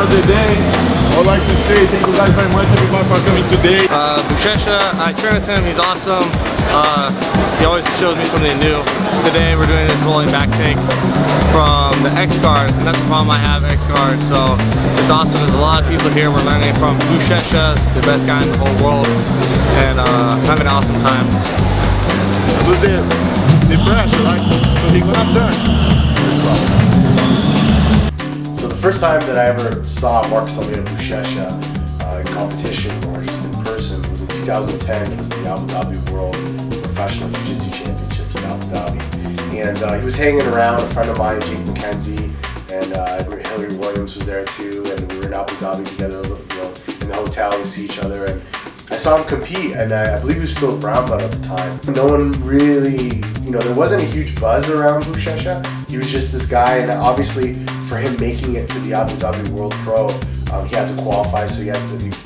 another day. I would like to say thank you guys very much, everybody, for coming today. Buchecha, I train with him, he's awesome. He always shows me something new. Today we're doing this rolling back take from the X guard, and that's the problem I have, X guard. So it's awesome. There's a lot of people here. We're learning from Buchecha, the best guy in the whole world, and having an awesome time. Lose the pressure, right? So he gonna turn. So the first time that I ever saw Marcus Almeida Buchecha in competition or just in person was in 2010. It was the Abu Dhabi World Professional Jiu-Jitsu Championships in Abu Dhabi. And he was hanging around, a friend of mine, Jake McKenzie, and Hillary Williams was there too, and we were in Abu Dhabi together, in the hotel. We see each other, and I saw him compete, and I believe he was still a brown belt at the time. No one really, there wasn't a huge buzz around Buchecha. He was just this guy, and obviously for him making it to the Abu Dhabi World Pro, he had to qualify, so he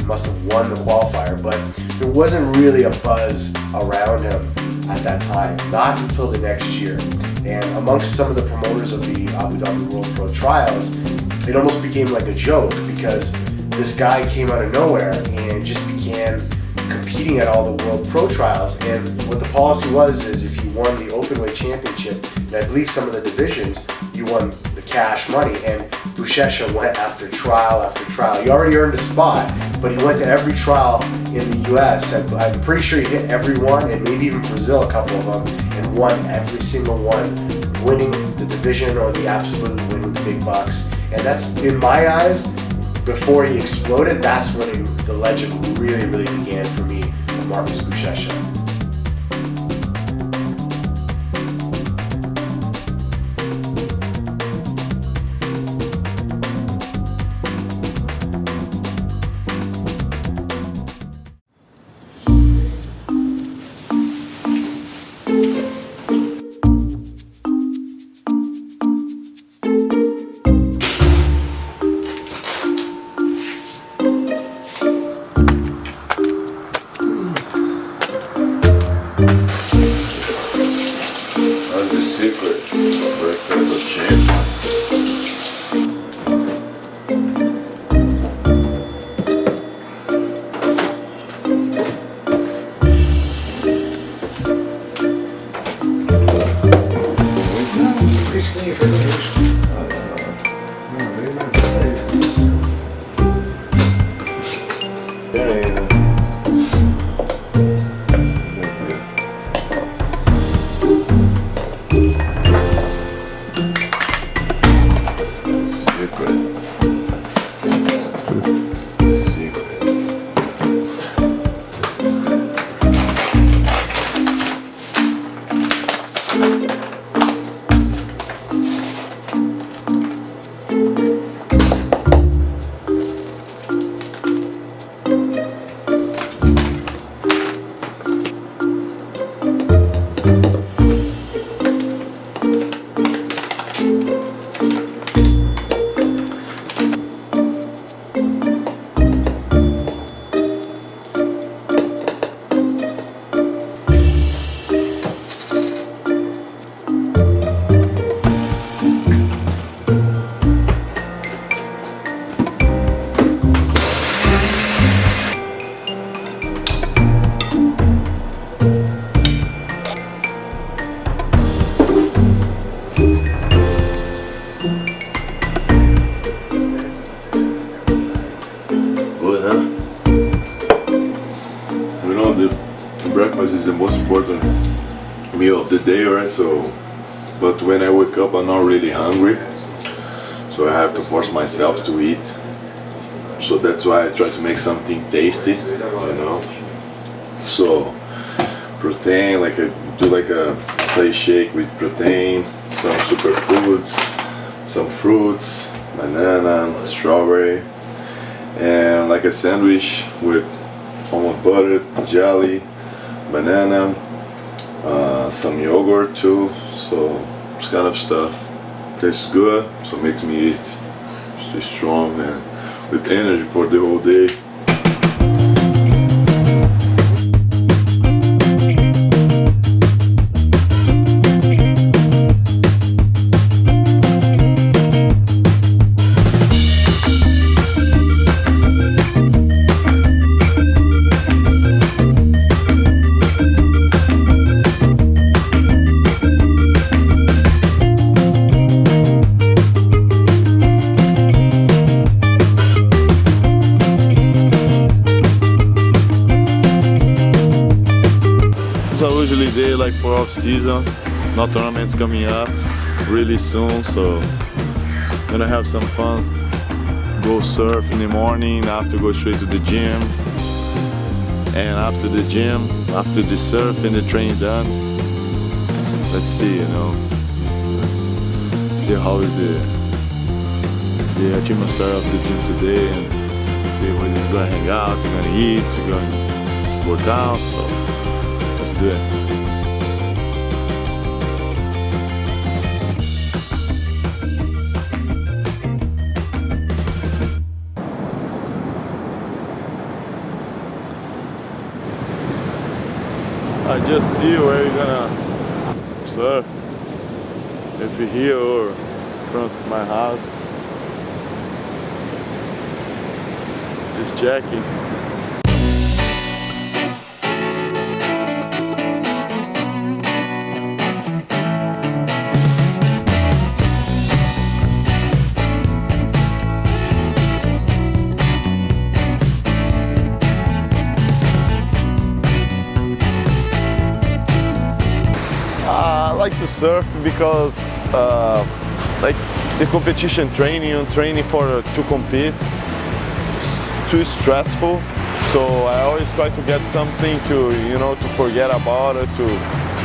must have won the qualifier, but there wasn't really a buzz around him at that time, not until the next year. And amongst some of the promoters of the Abu Dhabi World Pro Trials, it almost became like a joke because this guy came out of nowhere and just began competing at all the World Pro Trials. And what the policy was is if you won the Openweight Championship, and I believe some of the divisions, you won the cash money. And Buchecha went after trial after trial. He already earned a spot, but he went to every trial in the US, and I'm pretty sure he hit every one, and maybe even Brazil, a couple of them, and won every single one, winning the division or the absolute, winning the big bucks. And that's, in my eyes, before he exploded, that's when the legend really began for me with Marcus Buchecha. Breakfast is the most important meal of the day, right? So, but when I wake up, I'm not really hungry, so I have to force myself to eat. So that's why I try to make something tasty, So, protein, like I do like a acai shake with protein, some superfoods, some fruits, banana, strawberry, and like a sandwich with almond butter, jelly, banana, some yogurt too, so this kind of stuff tastes good, so it makes me eat, stay strong and with energy for the whole day. Those are usually there like for off season, not tournaments coming up really soon, so gonna have some fun. Go surf in the morning, I have to go straight to the gym, and after the gym, after the surf and the training done, let's see, you know, let's see how is the atmosphere of the gym today, and see when we're gonna hang out, we're gonna eat, we're gonna work out, so let's do it. I just see where you're gonna surf. If you're here or in front of my house. Just checking. I like to surf because like the competition training and training to compete is too stressful, so I always try to get something to, you know, to forget about it, to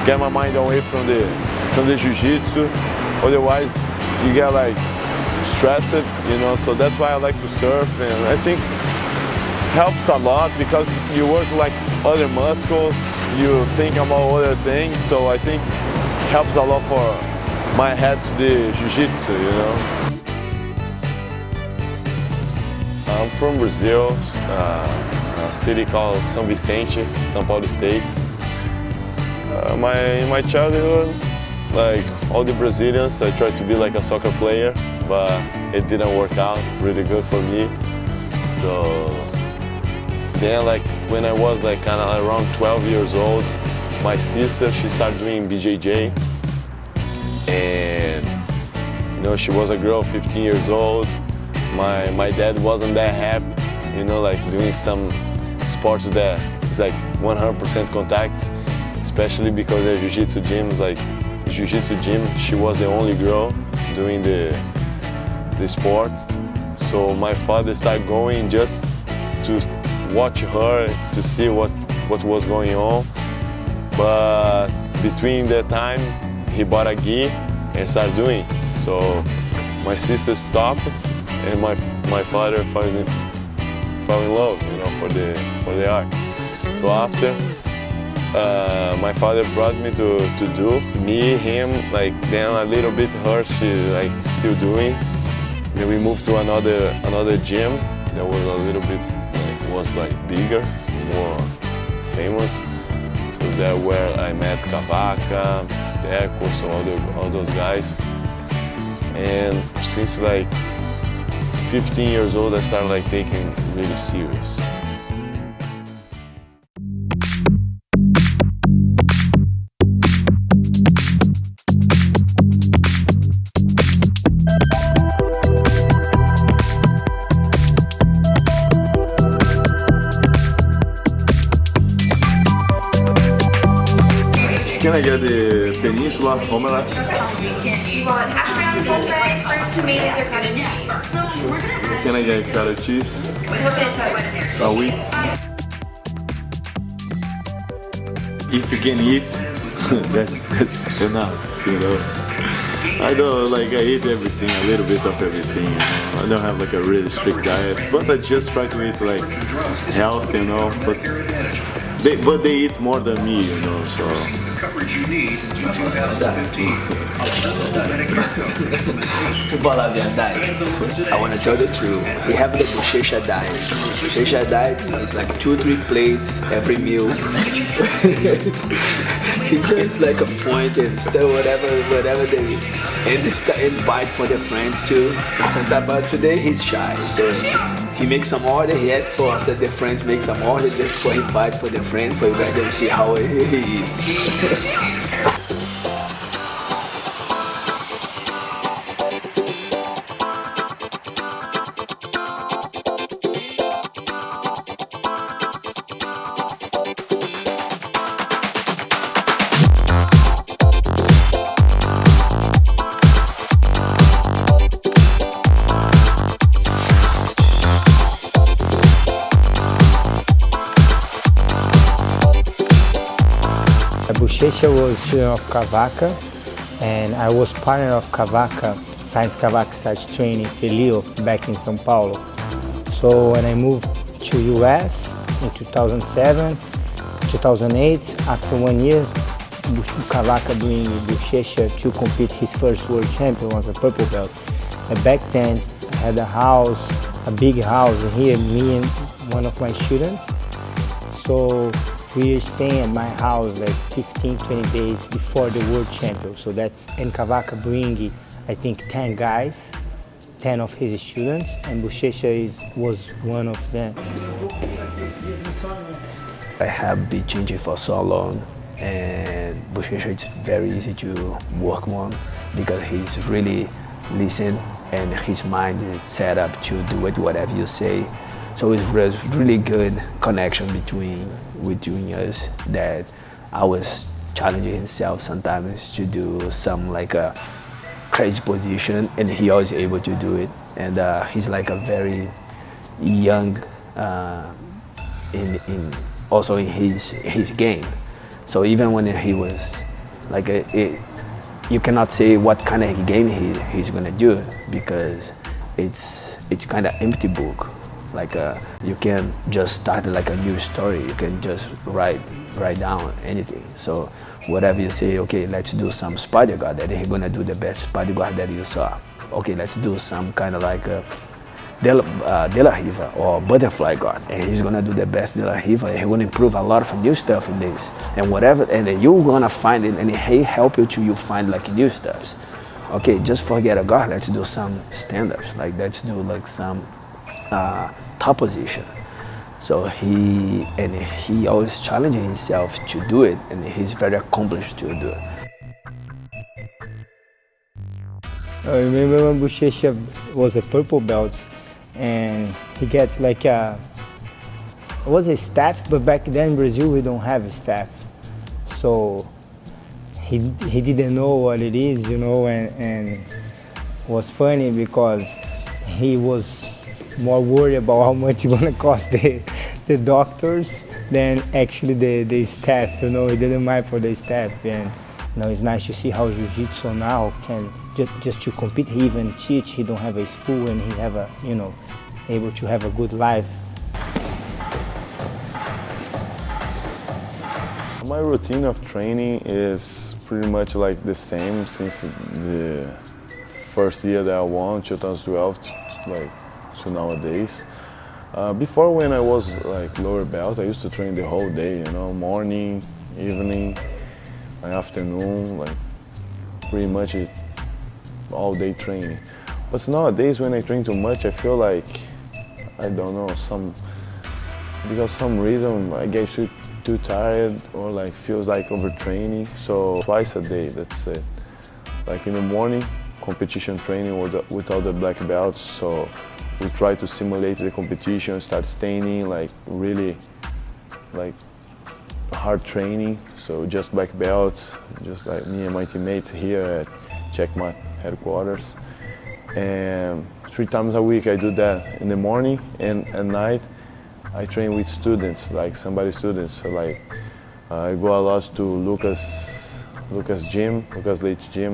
get my mind away from the jiu-jitsu. Otherwise you get like stressed, you know, so that's why I like to surf, and I think helps a lot because you work like other muscles, you think about other things, so I think helps a lot for my head to the jiu-jitsu, you know. I'm from Brazil, a city called São Vicente, São Paulo State. In my childhood, like all the Brazilians, I tried to be like a soccer player, but it didn't work out really good for me. So then, like when I was like kind of around 12 years old, my sister, she started doing BJJ, and you know, she was a girl, 15 years old. My dad wasn't that happy, you know, like doing some sports that is like 100% contact, especially because the jiu-jitsu gym is like jiu-jitsu gym. She was the only girl doing the sport, so my father started going just to watch her, to see what was going on. But between that time, he bought a gi and started doing. So my sister stopped, and my father fell in love, you know, for the art. So after, my father brought me to do, me, him, like then a little bit her, she like still doing. Then we moved to another gym that was a little bit was like bigger, more famous. So that's where I met Cavaca, Deco, so all those guys. And since like 15 years old, I started like taking really serious. Can I get the peninsula omelette? Do you want hash browns, french fries, fruit, tomatoes, or cottage cheese? Can I get cottage cheese? Coconut toast. A wheat? If you can eat, that's enough, you know. I don't like, I eat everything, a little bit of everything, you know. I don't have like a really strict diet, but I just try to eat like healthy, you know. But they eat more than me, you know, so. Coverage you need in 2015. To falar a verdade, I want to tell the truth. We have the Buchecha diet. Buchecha diet is like 2-3 plates every meal. He just like a point and stuff, whatever they and bite for their friends too. But today he's shy, so he makes some order. He asked for us that their friends make some order just for him bite for their friends, for you guys to see how he eats. Buchecha was student of Cavaca, and I was partner of Cavaca since Cavaca started training Felio back in São Paulo. So when I moved to US in 2007, 2008, after 1 year, Cavaca bring Buchecha to compete. His first world champion was a purple belt. And back then, I had a house, a big house here, me and one of my students. So we were staying at my house like 15, 20 days before the world champion. So that's, and Cavaca bring, I think, 10 guys, 10 of his students, and Buchecha was one of them. I have BJJ for so long, and Buchecha is very easy to work on because he's really listen and his mind is set up to do it whatever you say. So it's really good connection between us that I was challenging himself sometimes to do some like a crazy position, and he always able to do it. And he's like a very young also in his game. So even when he was like you cannot say what kind of game he's gonna do because it's kind of empty book. Like you can just start like a new story. You can just write down anything. So whatever you say, okay, let's do some spider guard, that he's gonna do the best spider guard that you saw. Okay, let's do some kind of like De La Riva or butterfly guard, and he's gonna do the best De La Riva. He's gonna improve a lot of new stuff in this, and whatever, and then you're gonna find it, and he help you to you find like new stuffs. Okay, just forget a guard. Let's do some stand-ups. Like let's do like some top position. So he always challenging himself to do it, and he's very accomplished to do it. I remember when Buchecha was a purple belt, and he gets like it was a staff, but back then in Brazil we don't have a staff, so he didn't know what it is, you know, and it was funny because he was more worried about how much it's gonna cost the doctors than actually the staff, you know. He didn't mind for the staff, and you know, it's nice to see how jiu-jitsu now can just to compete. He even teach. He don't have a school, and he have a, you know, able to have a good life. My routine of training is pretty much like the same since the first year that I won, 2012, like to nowadays. Before, when I was like lower belt, I used to train the whole day, you know, morning, evening, afternoon, like pretty much all day training. But nowadays when I train too much, I feel like, I don't know, because some reason I get too tired or like feels like overtraining. So twice a day, that's it. Like in the morning, competition training with all the black belts. So we try to simulate the competition, start staining, like really like hard training. So just black belts, just like me and my teammates here at Checkmate headquarters. And 3 times a week I do that in the morning, and at night I train with students, like somebody students. So like I go a lot to Lucas Leite's gym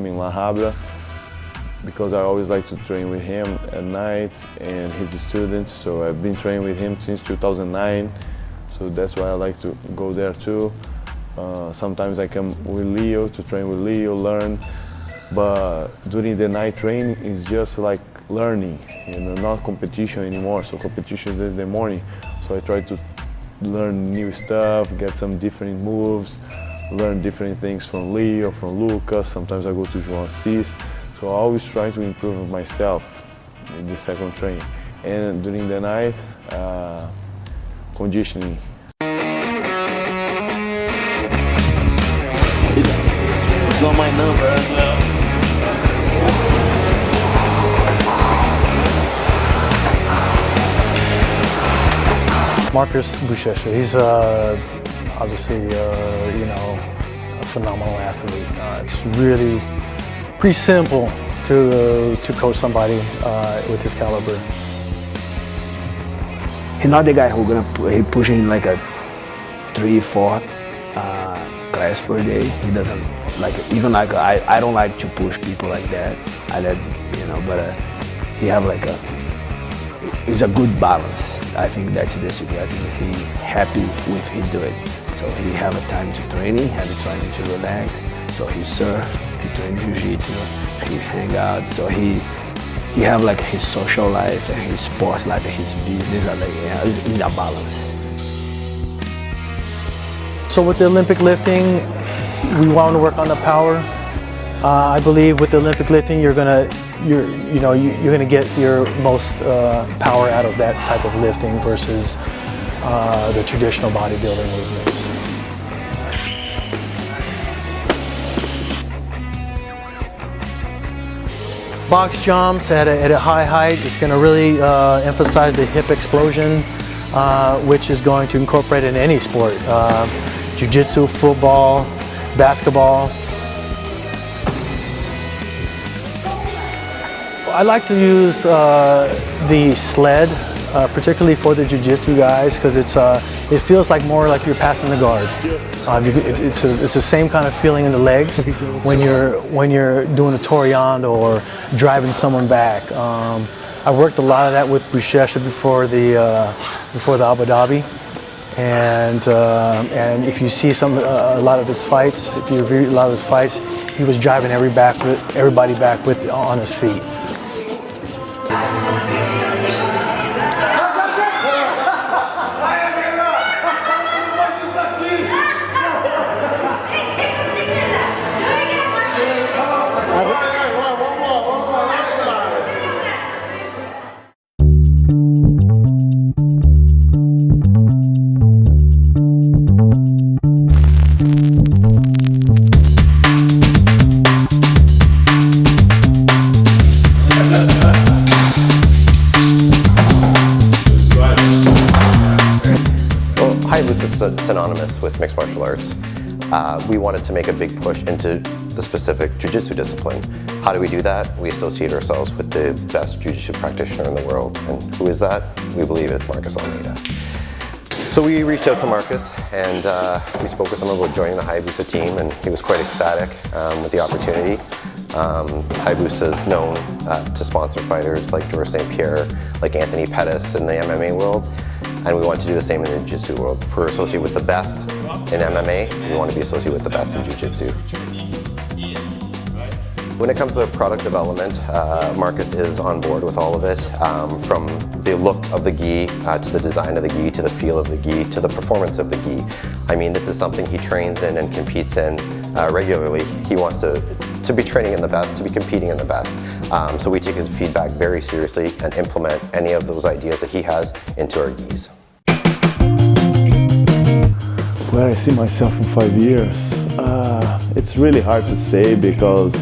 in La Habra, because I always like to train with him at night and his students. So I've been training with him since 2009. So that's why I like to go there too. Sometimes I come with Leo to train with Leo, learn. But during the night training is just like learning, you know, not competition anymore. So competition is in the morning. So I try to learn new stuff, get some different moves, learn different things from Leo, from Lucas. Sometimes I go to João Assis. So I always try to improve myself in the second training. And during the night, conditioning. It's on my number as well. Marcus Buchecha, he's obviously you know, a phenomenal athlete. It's really pretty simple to coach somebody with his caliber. He's not the guy who's gonna pushing like a 3-4 class per day. He doesn't like it. Even like I don't like to push people like that. I let but he have like it's a good balance. I think that's the secret. I think he happy with he do it. So he have a time to training, have a time to relax. So he surf, he train jiu-jitsu, he hang out. So he have like his social life and his sports life and his business are like in a balance. So with the Olympic lifting, we want to work on the power. I believe with the Olympic lifting, you're gonna get your most power out of that type of lifting versus the traditional bodybuilding movements. Box jumps at a high height is going to really emphasize the hip explosion, which is going to incorporate in any sport, jiu-jitsu, football, basketball. I like to use the sled, particularly for the jiu-jitsu guys, because it feels like more like you're passing the guard. It's the same kind of feeling in the legs when you're doing a Toriando or driving someone back. I worked a lot of that with Buchecha before the Abu Dhabi, and if you see a lot of his fights, if you review a lot of his fights, he was driving everybody back on his feet. Hayabusa is synonymous with mixed martial arts. We wanted to make a big push into the specific jiu-jitsu discipline. How do we do that? We associate ourselves with the best jiu-jitsu practitioner in the world. And who is that? We believe it's Buchecha Almeida. So we reached out to Marcus and we spoke with him about joining the Hayabusa team, and he was quite ecstatic with the opportunity. Hayabusa is known to sponsor fighters like George St. Pierre, like Anthony Pettis in the MMA world. And we want to do the same in the jiu-jitsu world. If we're associated with the best in MMA, we want to be associated with the best in jiu-jitsu. When it comes to product development, Marcus is on board with all of it, from the look of the gi, to the design of the gi, to the feel of the gi, to the performance of the gi. I mean, this is something he trains in and competes in regularly. He wants to be training in the best, to be competing in the best. So we take his feedback very seriously and implement any of those ideas that he has into our gis. Where I see myself in 5 years, it's really hard to say because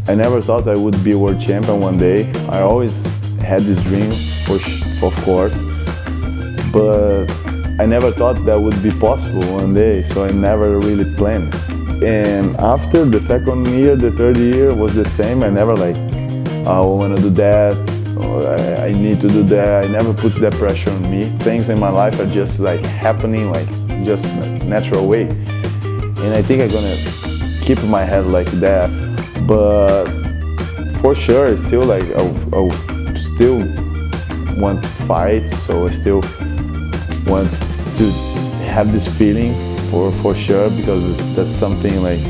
I never thought I would be world champion one day. I always had this dream, of course, but I never thought that would be possible one day, so I never really planned. And after the second year, the third year was the same. I never like, oh, I want to do that, or I need to do that. I never put that pressure on me. Things in my life are just like happening, like just natural way. And I think I'm gonna keep my head like that. But for sure, I still like, I still want to fight. So I still want to have this feeling. For sure, because that's something like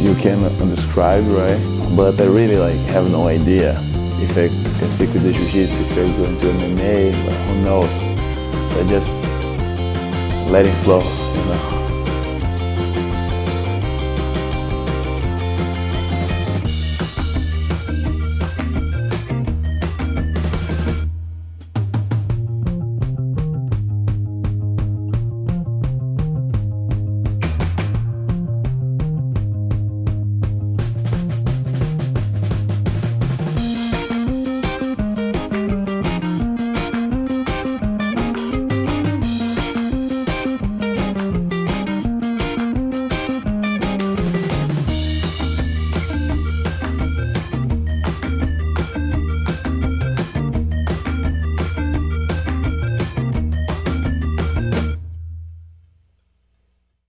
you cannot describe, right? But I really like have no idea if I can stick with the jiu-jitsu, if I go into MMA, but who knows? I just let it flow, you know.